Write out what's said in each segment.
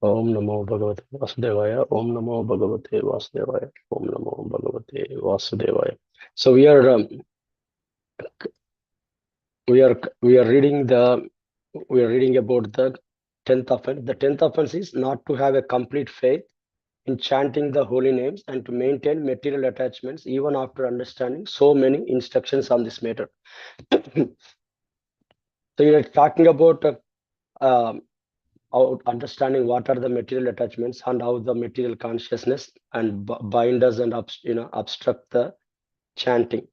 Om Namo Bhagavate Vasudevaya. Om Namo Bhagavate Vasudevaya. Om Namo Bhagavate Vasudevaya. So we are we are reading the we are reading about the 10th offense. The 10th offense is not to have a complete faith in chanting the holy names and to maintain material attachments even after understanding so many instructions on this matter. So you are talking about understanding what are the material attachments and how the material consciousness and bind us and obstruct the chanting.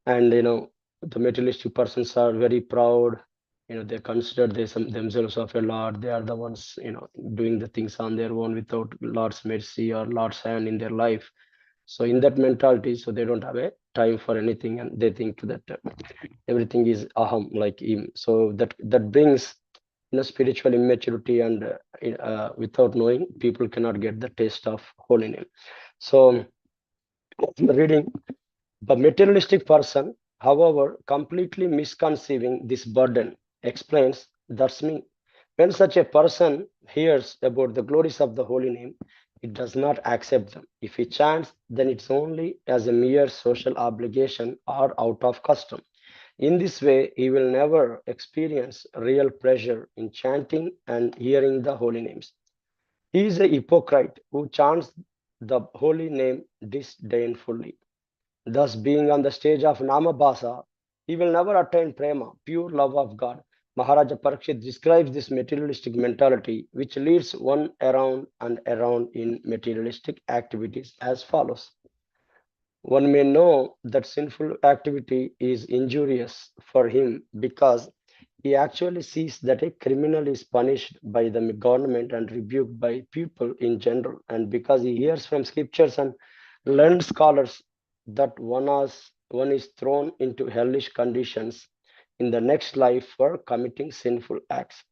And the materialistic persons are very proud. They consider themselves of a lord. They are the ones doing the things on their own without Lord's mercy or Lord's hand in their life. So in that mentality, so they don't have a time for anything, and they think that everything is aham, like him. So that brings spiritual immaturity, and without knowing, people cannot get the taste of holy name. So reading, the materialistic person, however, completely misconceiving this burden, explains, that's me. When such a person hears about the glories of the holy name, it does not accept them. If he chants, then it's only as a mere social obligation or out of custom. In this way, he will never experience real pleasure in chanting and hearing the holy names. He is a hypocrite who chants the holy name disdainfully. Thus, being on the stage of Namabhasa, he will never attain prema, pure love of God. Maharaja Parikshit describes this materialistic mentality, which leads one around and around in materialistic activities, as follows. One may know that sinful activity is injurious for him because he actually sees that a criminal is punished by the government and rebuked by people in general, and because he hears from scriptures and learned scholars that one is thrown into hellish conditions in the next life for committing sinful acts.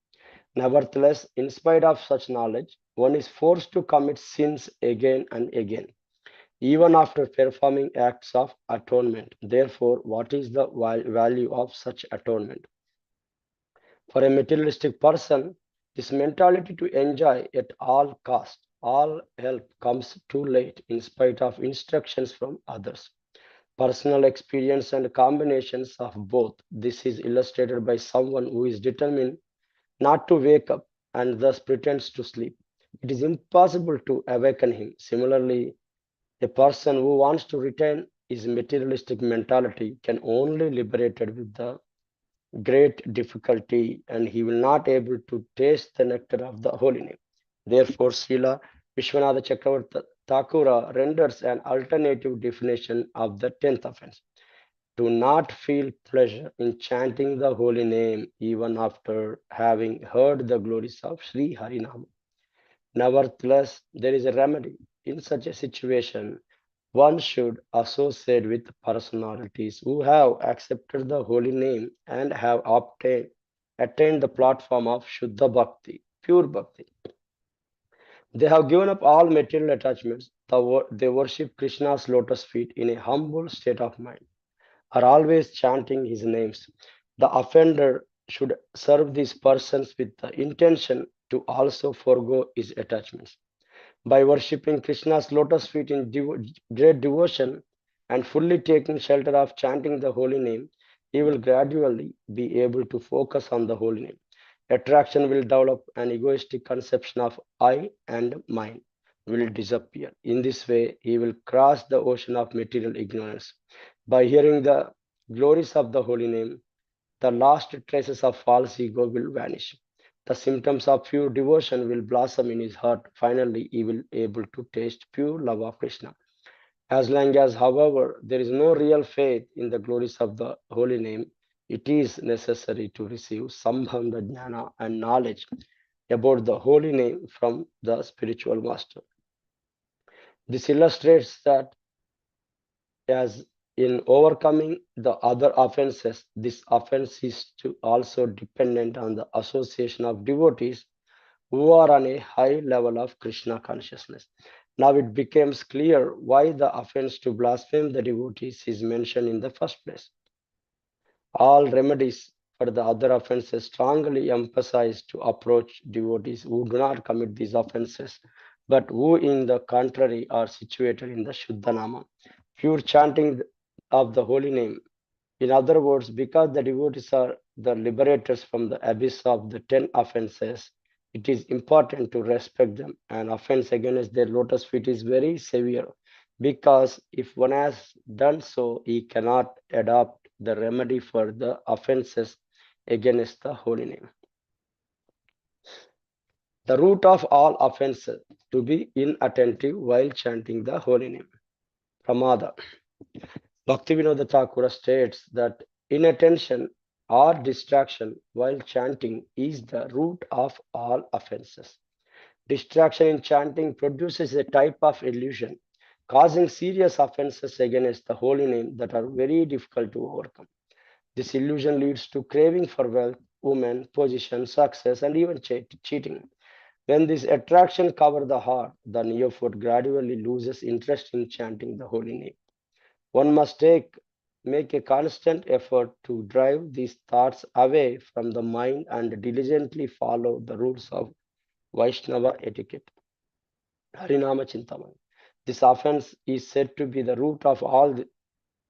Nevertheless, in spite of such knowledge, one is forced to commit sins again and again even after performing acts of atonement. Therefore, what is the value of such atonement? For a materialistic person, this mentality to enjoy at all cost, all help comes too late in spite of instructions from others. Personal experience and combinations of both. This is illustrated by someone who is determined not to wake up and thus pretends to sleep. It is impossible to awaken him. Similarly, a person who wants to retain his materialistic mentality can only liberated with the great difficulty, and he will not able to taste the nectar of the holy name. Therefore, Srila Vishwanatha Chakravarti Thakura renders an alternative definition of the 10th offense. Do not feel pleasure in chanting the holy name even after having heard the glories of Sri Harinam. Nevertheless, there is a remedy. In such a situation, one should associate with personalities who have accepted the holy name and have attained the platform of Shuddha Bhakti, pure Bhakti. They have given up all material attachments. They worship Krishna's lotus feet in a humble state of mind, are always chanting his names. The offender should serve these persons with the intention to also forego his attachments. By worshipping Krishna's lotus feet in great devotion and fully taking shelter of chanting the holy name, he will gradually be able to focus on the holy name. Attraction will develop, an egoistic conception of I and mine will disappear. In this way, he will cross the ocean of material ignorance. By hearing the glories of the holy name, the last traces of false ego will vanish. The symptoms of pure devotion will blossom in his heart. Finally, he will be able to taste pure love of Krishna. As long as, however, there is no real faith in the glories of the holy name, it is necessary to receive Sambandha Jnana and knowledge about the holy name from the spiritual master. This illustrates that as in overcoming the other offenses, this offense is to also dependent on the association of devotees who are on a high level of Krishna consciousness. Now it becomes clear why the offense to blaspheme the devotees is mentioned in the first place. All remedies but the other offenses strongly emphasize to approach devotees who do not commit these offenses, but who, in the contrary, are situated in the Shuddhanama, pure chanting of the holy name. In other words, because the devotees are the liberators from the abyss of the 10 offenses, it is important to respect them. An offense against their lotus feet is very severe because if one has done so, he cannot adopt the remedy for the offenses against the holy name. The root of all offenses to be inattentive while chanting the holy name. Pramada. Bhaktivinoda Thakur states that inattention or distraction while chanting is the root of all offenses. Distraction in chanting produces a type of illusion, causing serious offenses against the holy name that are very difficult to overcome. This illusion leads to craving for wealth, women, position, success, and even cheating. When this attraction covers the heart, the neophyte gradually loses interest in chanting the holy name. One must make a constant effort to drive these thoughts away from the mind and diligently follow the rules of Vaishnava etiquette. Harinama Chintamani. This offense is said to be the root of all the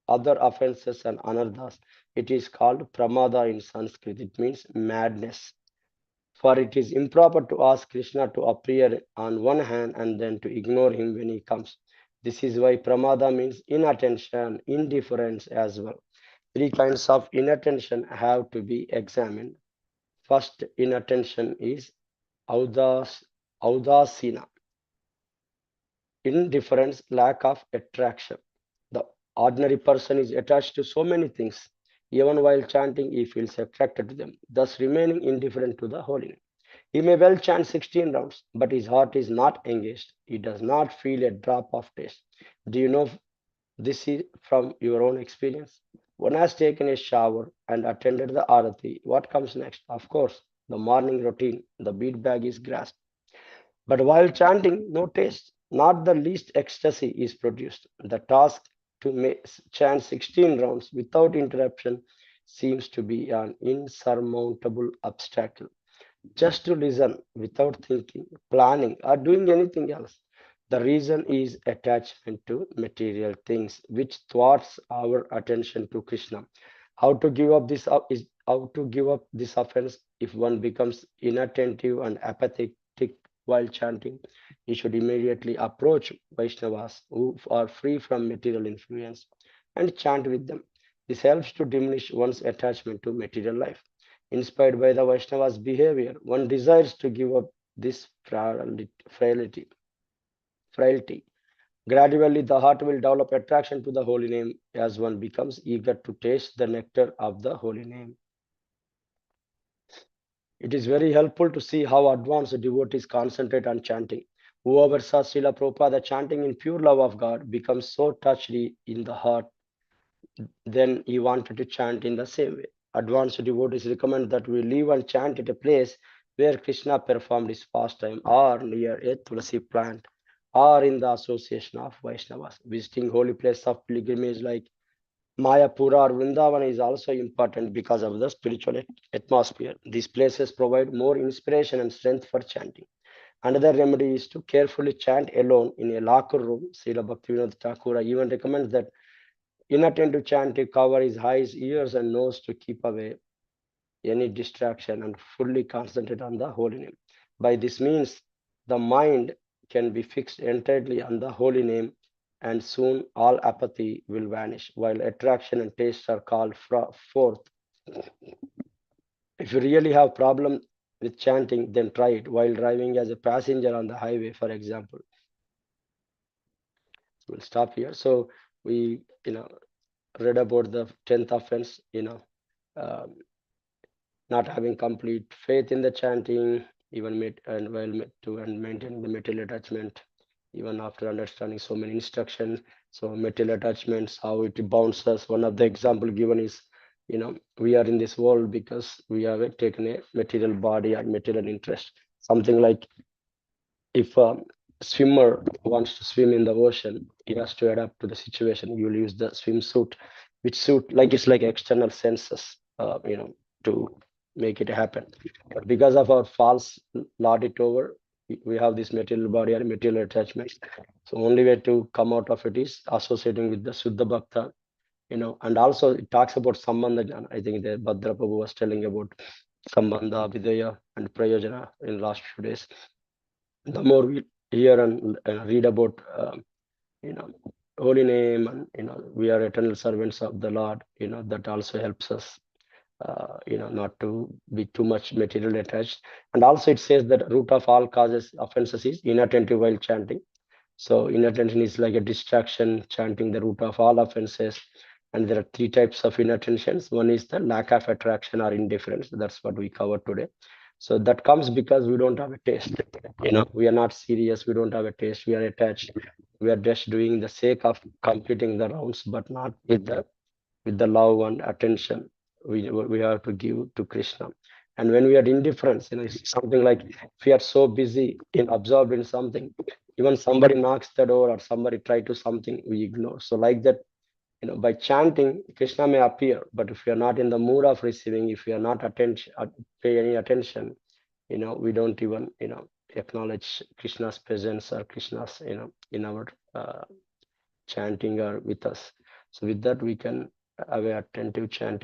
other offenses and anarthas. It is called pramada in Sanskrit. It means madness. For it is improper to ask Krishna to appear on one hand and then to ignore him when he comes. This is why pramada means inattention, indifference as well. Three kinds of inattention have to be examined. First inattention is audasina, indifference, lack of attraction. The ordinary person is attached to so many things. Even while chanting, he feels attracted to them, thus remaining indifferent to the holy name. He may well chant 16 rounds, but his heart is not engaged. He does not feel a drop of taste. Do you know this is from your own experience? One has taken a shower and attended the arati. What comes next? Of course, the morning routine. The bead bag is grasped. But while chanting, no taste, not the least ecstasy is produced. The task to chant 16 rounds without interruption seems to be an insurmountable obstacle. Just to listen without thinking, planning, or doing anything else. The reason is attachment to material things, which thwarts our attention to Krishna. How to give up this is how to give up this offense if one becomes inattentive and apathetic while chanting. He should immediately approach Vaishnavas who are free from material influence and chant with them. This helps to diminish one's attachment to material life. Inspired by the Vaishnava's behavior, one desires to give up this frailty. Gradually, the heart will develop attraction to the holy name as one becomes eager to taste the nectar of the holy name. It is very helpful to see how advanced devotees concentrate on chanting. Whoever saw Srila Prabhupada chanting in pure love of God becomes so touched in the heart, then he wanted to chant in the same way. Advanced devotees recommend that we live and chant at a place where Krishna performed his pastime or near a tulsi plant or in the association of Vaishnavas. Visiting holy places of pilgrimage like Mayapura or Vrindavan is also important because of the spiritual atmosphere. These places provide more inspiration and strength for chanting. Another remedy is to carefully chant alone in a locker room. Srila Bhaktivinoda Thakur even recommends that inattentive chanting cover his eyes, ears, and nose to keep away any distraction and fully concentrate on the holy name. By this means, the mind can be fixed entirely on the holy name, and soon all apathy will vanish, while attraction and taste are called forth. If you really have problem with chanting, then try it while driving as a passenger on the highway, for example. We'll stop here. So we, read about the 10th offense, not having complete faith in the chanting, even maintaining the material attachment, even after understanding so many instructions. So material attachments, how it bounds us. One of the example given is, we are in this world because we have taken a material body and material interest. Something like if a swimmer wants to swim in the ocean, he has to adapt to the situation. You'll use the swimsuit, which suit like it's like external senses, to make it happen. But because of our false lord it over, we have this material body and material attachment. So only way to come out of it is associating with the Suddha Bhakta, and also it talks about Sambandha Jnana. I think the Bhadra Prabhu was telling about Sambandha, Vidya, and Prayojana in last few days. The more we hear and read about, you know, holy name, and we are eternal servants of the Lord, that also helps us, not to be too much material attached. And also it says that root of all causes offenses is inattentive while chanting. So inattention is like a distraction, chanting the root of all offenses. And there are three types of inattentions. One is the lack of attraction or indifference. That's what we covered today. So that comes because we don't have a taste. We are not serious. We don't have a taste. We are attached. We are just doing the sake of completing the rounds, but not with the love and attention we have to give to Krishna. And when we are indifferent, it's something like if we are so busy in absorbed in something, even somebody knocks the door or somebody try to something, we ignore. So like that, by chanting, Krishna may appear, but if we are not in the mood of receiving, if we are not pay any attention, we don't even, acknowledge Krishna's presence or Krishna's, in our chanting or with us. So with that, we can have a attentive chanting.